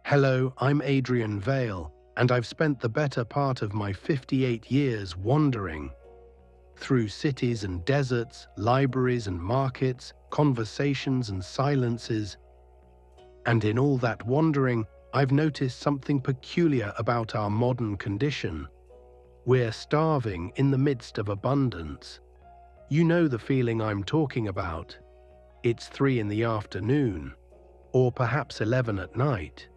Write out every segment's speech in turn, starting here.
Hello, I'm Adrian Vale, and I've spent the better part of my 58 years wandering through cities and deserts, libraries and markets, conversations and silences. And in all that wandering, I've noticed something peculiar about our modern condition. We're starving in the midst of abundance. You know the feeling I'm talking about. It's 3 in the afternoon, or perhaps 11 at night.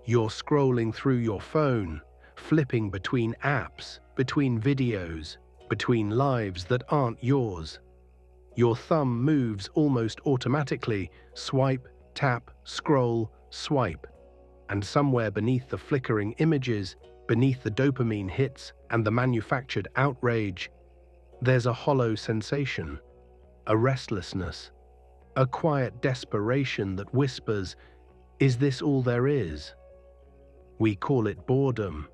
You're scrolling through your phone, flipping between apps, between videos, between lives that aren't yours. Your thumb moves almost automatically, swipe, tap, scroll, swipe. And somewhere beneath the flickering images, beneath the dopamine hits and the manufactured outrage, there's a hollow sensation, a restlessness, a quiet desperation that whispers, "Is this all there is?" We call it boredom.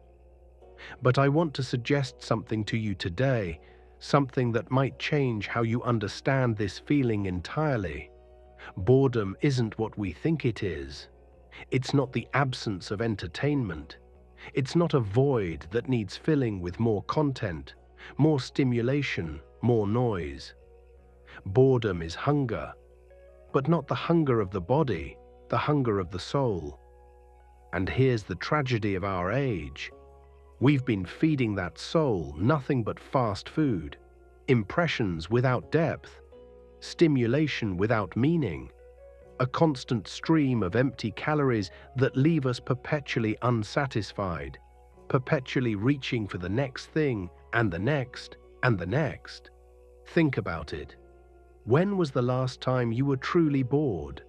But I want to suggest something to you today, something that might change how you understand this feeling entirely. Boredom isn't what we think it is. It's not the absence of entertainment. It's not a void that needs filling with more content, more stimulation, more noise. Boredom is hunger, but not the hunger of the body, the hunger of the soul. And here's the tragedy of our age. We've been feeding that soul nothing but fast food, impressions without depth, stimulation without meaning, a constant stream of empty calories that leave us perpetually unsatisfied, perpetually reaching for the next thing and the next and the next. Think about it. When was the last time you were truly bored?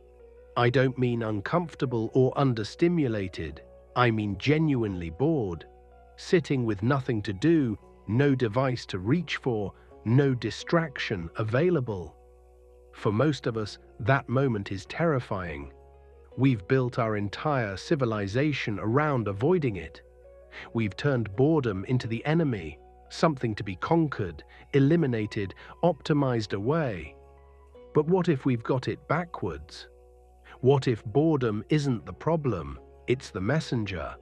I don't mean uncomfortable or understimulated. I mean genuinely bored, sitting with nothing to do, no device to reach for, no distraction available. For most of us, that moment is terrifying. We've built our entire civilization around avoiding it. We've turned boredom into the enemy, something to be conquered, eliminated, optimized away. But what if we've got it backwards? What if boredom isn't the problem, it's the messenger?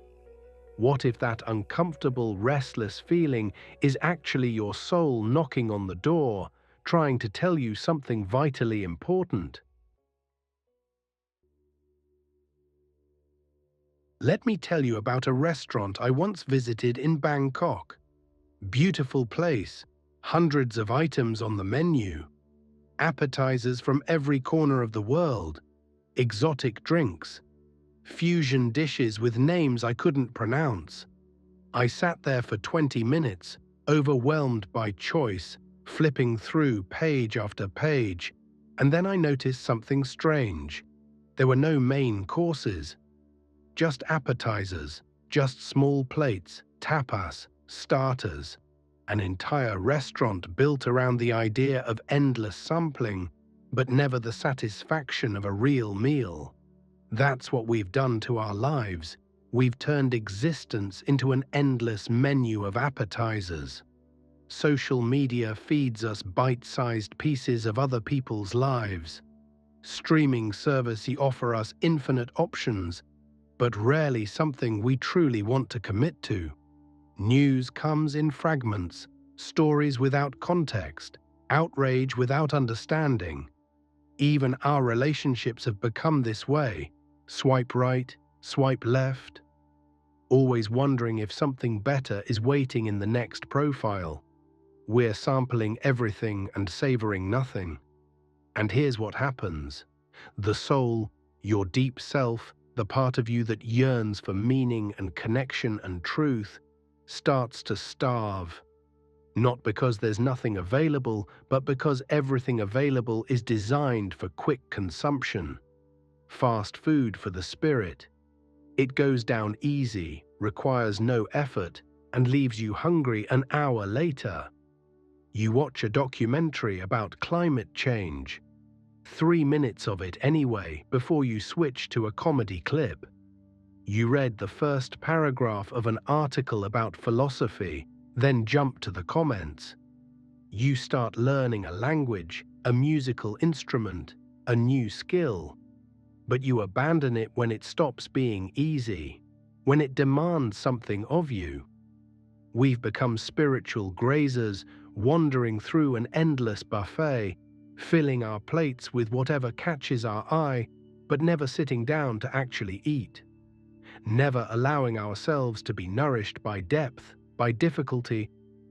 What if that uncomfortable, restless feeling is actually your soul knocking on the door, trying to tell you something vitally important? Let me tell you about a restaurant I once visited in Bangkok. Beautiful place, hundreds of items on the menu, appetizers from every corner of the world, exotic drinks, fusion dishes with names I couldn't pronounce. I sat there for 20 minutes, overwhelmed by choice, flipping through page after page, and then I noticed something strange. There were no main courses, just appetizers, just small plates, tapas, starters, an entire restaurant built around the idea of endless sampling, but never the satisfaction of a real meal. That's what we've done to our lives. We've turned existence into an endless menu of appetizers. Social media feeds us bite-sized pieces of other people's lives. Streaming services offer us infinite options, but rarely something we truly want to commit to. News comes in fragments, stories without context, outrage without understanding. Even our relationships have become this way. Swipe right, swipe left, always wondering if something better is waiting in the next profile. We're sampling everything and savoring nothing. And here's what happens. The soul, your deep self, the part of you that yearns for meaning and connection and truth, starts to starve. Not because there's nothing available, but because everything available is designed for quick consumption. Fast food for the spirit. It goes down easy, requires no effort, and leaves you hungry an hour later. You watch a documentary about climate change. 3 minutes of it anyway before you switch to a comedy clip. You read the first paragraph of an article about philosophy, then jump to the comments. You start learning a language, a musical instrument, a new skill. but you abandon it when it stops being easy, when it demands something of you. We've become spiritual grazers, wandering through an endless buffet, filling our plates with whatever catches our eye, but never sitting down to actually eat. Never allowing ourselves to be nourished by depth, by difficulty,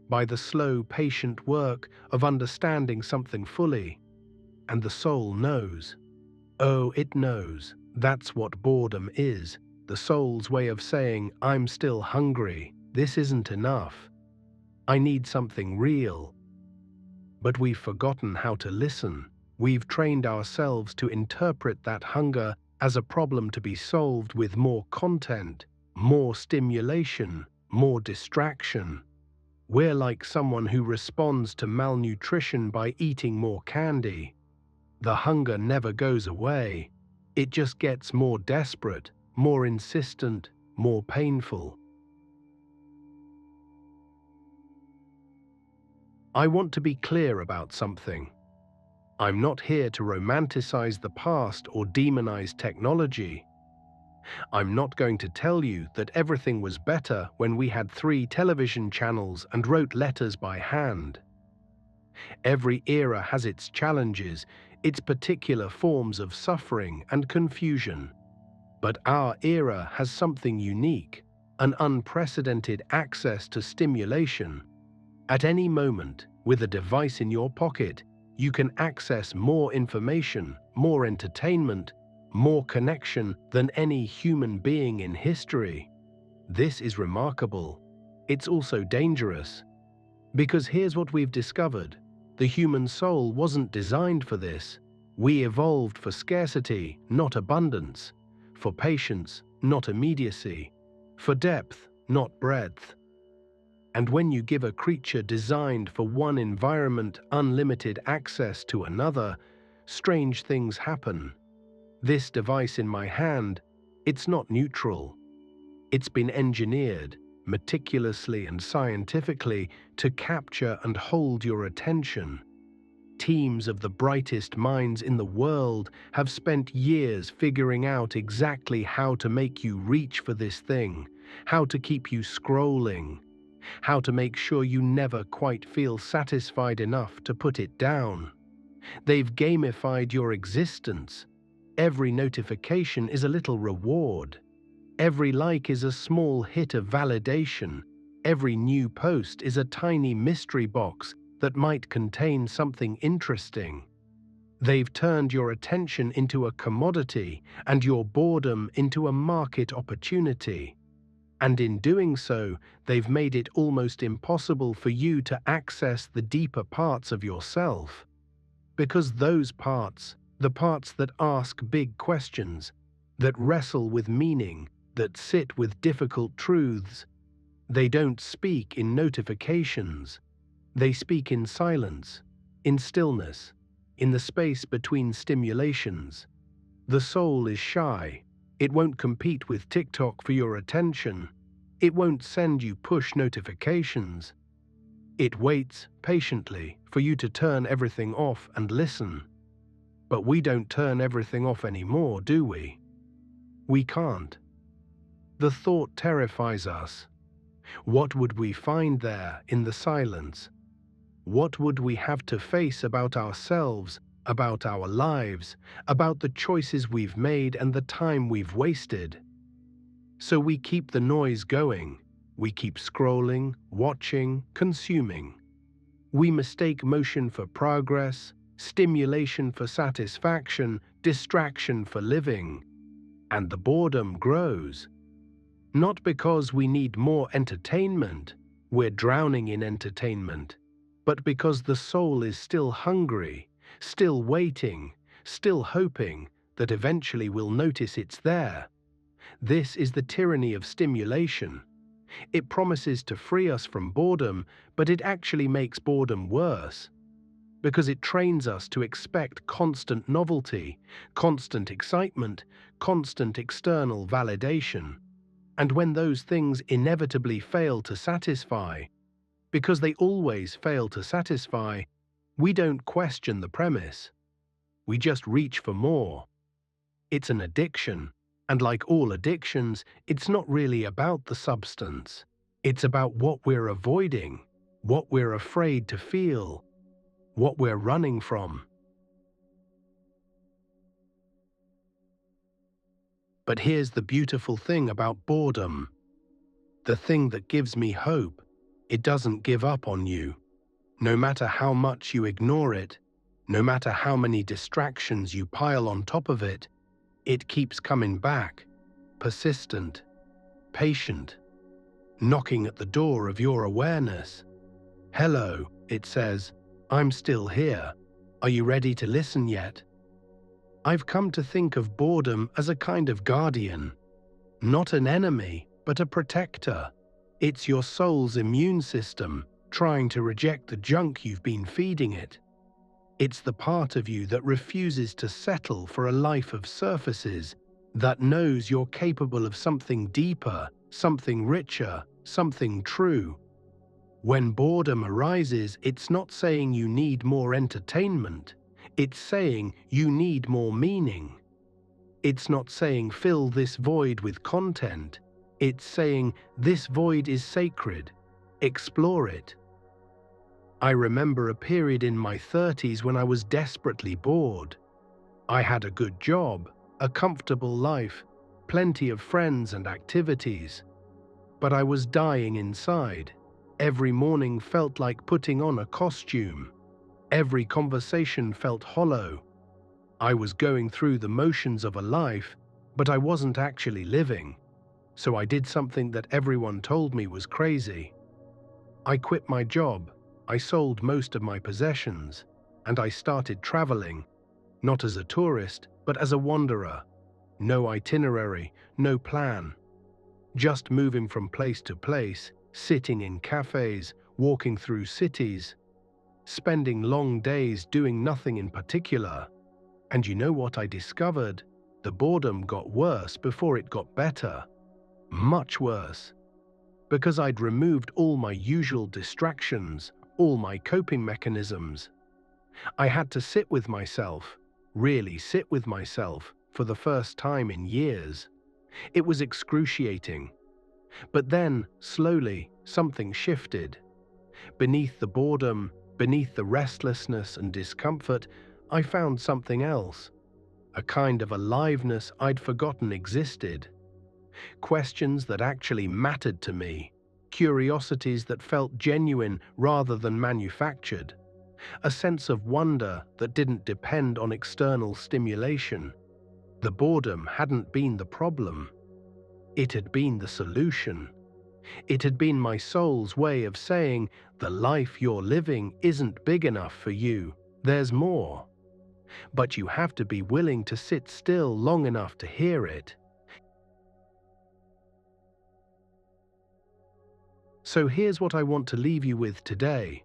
by the slow, patient work of understanding something fully. And the soul knows. Oh, it knows. That's what boredom is. The soul's way of saying, I'm still hungry. This isn't enough. I need something real. But we've forgotten how to listen. We've trained ourselves to interpret that hunger as a problem to be solved with more content, more stimulation, more distraction. We're like someone who responds to malnutrition by eating more candy. The hunger never goes away. It just gets more desperate, more insistent, more painful. I want to be clear about something. I'm not here to romanticize the past or demonize technology. I'm not going to tell you that everything was better when we had 3 television channels and wrote letters by hand. Every era has its challenges, its particular forms of suffering and confusion. But our era has something unique, an unprecedented access to stimulation. At any moment, with a device in your pocket, you can access more information, more entertainment, more connection than any human being in history. This is remarkable. It's also dangerous. Because here's what we've discovered. The human soul wasn't designed for this. We evolved for scarcity, not abundance. For patience, not immediacy. For depth, not breadth. And when you give a creature designed for one environment unlimited access to another, strange things happen. This device in my hand, it's not neutral. It's been engineered, meticulously and scientifically, to capture and hold your attention. Teams of the brightest minds in the world have spent years figuring out exactly how to make you reach for this thing, how to keep you scrolling, how to make sure you never quite feel satisfied enough to put it down. They've gamified your existence. Every notification is a little reward. Every like is a small hit of validation. Every new post is a tiny mystery box that might contain something interesting. They've turned your attention into a commodity and your boredom into a market opportunity. And in doing so, they've made it almost impossible for you to access the deeper parts of yourself. Because those parts, the parts that ask big questions, that wrestle with meaning, that sit with difficult truths, they don't speak in notifications. They speak in silence, in stillness, in the space between stimulations. The soul is shy. It won't compete with TikTok for your attention. It won't send you push notifications. It waits patiently for you to turn everything off and listen. But we don't turn everything off anymore, do we? We can't. The thought terrifies us. What would we find there in the silence? What would we have to face about ourselves, about our lives, about the choices we've made and the time we've wasted? So we keep the noise going. We keep scrolling, watching, consuming. We mistake motion for progress, stimulation for satisfaction, distraction for living. And the boredom grows. Not because we need more entertainment, we're drowning in entertainment, but because the soul is still hungry, still waiting, still hoping that eventually we'll notice it's there. This is the tyranny of stimulation. It promises to free us from boredom, but it actually makes boredom worse. Because it trains us to expect constant novelty, constant excitement, constant external validation. And when those things inevitably fail to satisfy, because they always fail to satisfy, we don't question the premise. We just reach for more. It's an addiction. And like all addictions, it's not really about the substance. It's about what we're avoiding, what we're afraid to feel, what we're running from. But here's the beautiful thing about boredom. The thing that gives me hope, it doesn't give up on you. No matter how much you ignore it, no matter how many distractions you pile on top of it, it keeps coming back, persistent, patient, knocking at the door of your awareness. Hello, it says, I'm still here. Are you ready to listen yet? I've come to think of boredom as a kind of guardian, not an enemy, but a protector. It's your soul's immune system trying to reject the junk you've been feeding it. It's the part of you that refuses to settle for a life of surfaces, that knows you're capable of something deeper, something richer, something true. When boredom arises, it's not saying you need more entertainment. It's saying you need more meaning. It's not saying fill this void with content. It's saying this void is sacred. Explore it. I remember a period in my 30s when I was desperately bored. I had a good job, a comfortable life, plenty of friends and activities. But I was dying inside. Every morning felt like putting on a costume. Every conversation felt hollow. I was going through the motions of a life, but I wasn't actually living. So I did something that everyone told me was crazy. I quit my job, I sold most of my possessions, and I started traveling, not as a tourist, but as a wanderer. No itinerary, no plan. Just moving from place to place, sitting in cafes, walking through cities, spending long days doing nothing in particular. And you know what I discovered? The boredom got worse before it got better. Much worse. Because I'd removed all my usual distractions, all my coping mechanisms. I had to sit with myself, really sit with myself, for the first time in years. It was excruciating. But then, slowly, something shifted. Beneath the boredom, beneath the restlessness and discomfort, I found something else. A kind of aliveness I'd forgotten existed. Questions that actually mattered to me. Curiosities that felt genuine rather than manufactured. A sense of wonder that didn't depend on external stimulation. The boredom hadn't been the problem. It had been the solution. It had been my soul's way of saying, the life you're living isn't big enough for you. There's more. But you have to be willing to sit still long enough to hear it. So here's what I want to leave you with today.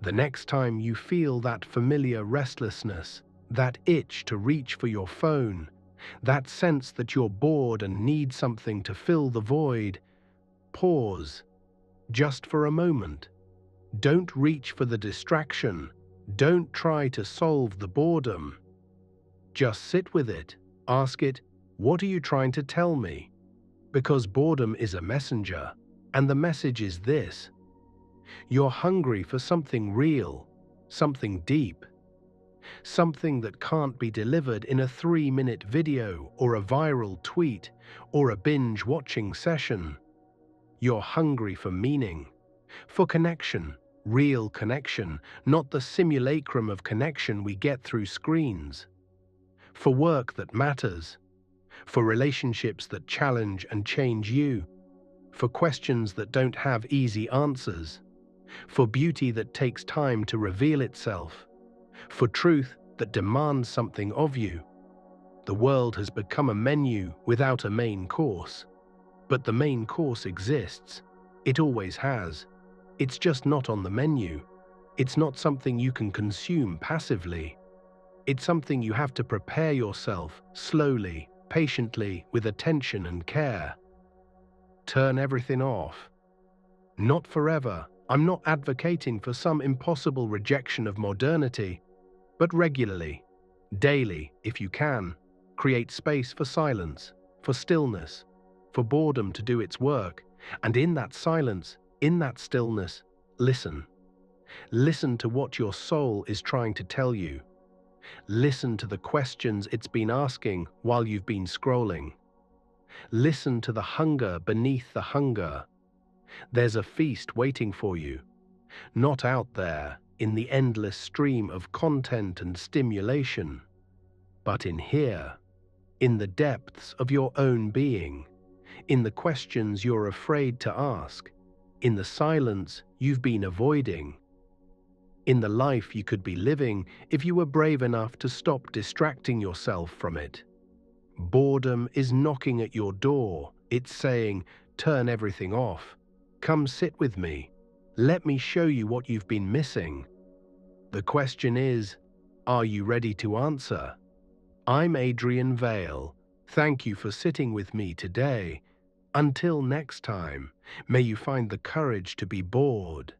The next time you feel that familiar restlessness, that itch to reach for your phone, that sense that you're bored and need something to fill the void, pause, just for a moment. Don't reach for the distraction. Don't try to solve the boredom. Just sit with it. Ask it, what are you trying to tell me? Because boredom is a messenger, and the message is this. You're hungry for something real, something deep, something that can't be delivered in a 3-minute video or a viral tweet or a binge-watching session. You're hungry for meaning, for connection, real connection, not the simulacrum of connection we get through screens. For work that matters, for relationships that challenge and change you, for questions that don't have easy answers, for beauty that takes time to reveal itself, for truth that demands something of you. The world has become a menu without a main course. But the main course exists. It always has. It's just not on the menu. It's not something you can consume passively. It's something you have to prepare yourself, slowly, patiently, with attention and care. Turn everything off. Not forever. I'm not advocating for some impossible rejection of modernity, but regularly, daily, if you can. Create space for silence, for stillness, for boredom to do its work. And in that silence, in that stillness, listen. Listen to what your soul is trying to tell you. Listen to the questions it's been asking while you've been scrolling. Listen to the hunger beneath the hunger. There's a feast waiting for you, not out there in the endless stream of content and stimulation, but in here, in the depths of your own being, in the questions you're afraid to ask, in the silence you've been avoiding, in the life you could be living if you were brave enough to stop distracting yourself from it. Boredom is knocking at your door. It's saying, turn everything off. Come sit with me. Let me show you what you've been missing. The question is, are you ready to answer? I'm Adrian Vale. Thank you for sitting with me today. Until next time, may you find the courage to be bored,